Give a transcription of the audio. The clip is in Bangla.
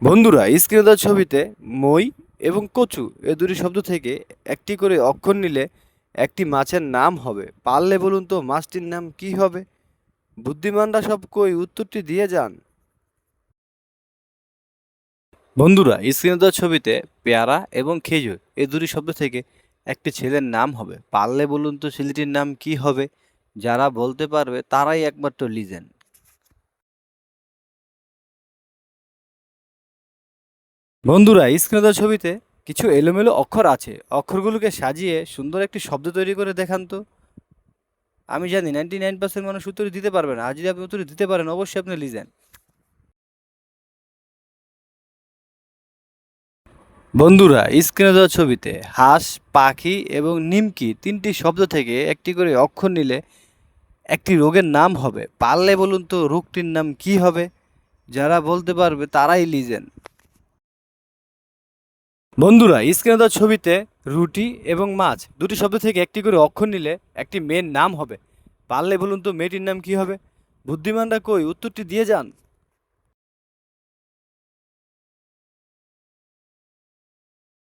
বন্ধুরা, স্ক্রিনে দেওয়া ছবিতে মই এবং কচু এ দুটি শব্দ থেকে একটি করে অক্ষর নিলে একটি মাছের নাম হবে। পারলে বলুন তো মাছটির নাম কি হবে? বুদ্ধিমানরা সব কই উত্তরটি দিয়ে যান। বন্ধুরা, স্ক্রিনে দেওয়া ছবিতে পেয়ারা এবং খেজুর এ দুটি শব্দ থেকে একটি ছেলের নাম হবে। পারলে বলুন তো ছেলেটির নাম কি হবে? যারা বলতে পারবে তারাই একমাত্র লিজেন্ড। বন্ধুরা, স্ক্রিনে দেওয়া ছবিতে কিছু এলোমেলো অক্ষর আছে। অক্ষরগুলোকে সাজিয়ে সুন্দর একটি শব্দ তৈরি করে দেখান তো। আমি জানি 99% মানুষ উত্তর দিতে পারবে না। আর যদি আপনি উত্তর দিতে পারেন, অবশ্যই আপনি লিজেন। বন্ধুরা, স্ক্রিনে দেওয়া ছবিতে হাঁস, পাখি এবং নিমকি তিনটি শব্দ থেকে একটি করে অক্ষর নিলে একটি রোগের নাম হবে। পারলে বলুন তো রোগটির নাম কি হবে? যারা বলতে পারবে তারাই লিজেন। বন্ধুরা, স্ক্রিনে দেওয়া ছবিতে রুটি এবং মাছ দুটি শব্দ থেকে একটি করে অক্ষর নিলে একটি মেয়ের নাম হবে। পারলে বলুন তো মেয়েটির নাম কি হবে? বুদ্ধিমানরা কই উত্তরটি দিয়ে যান।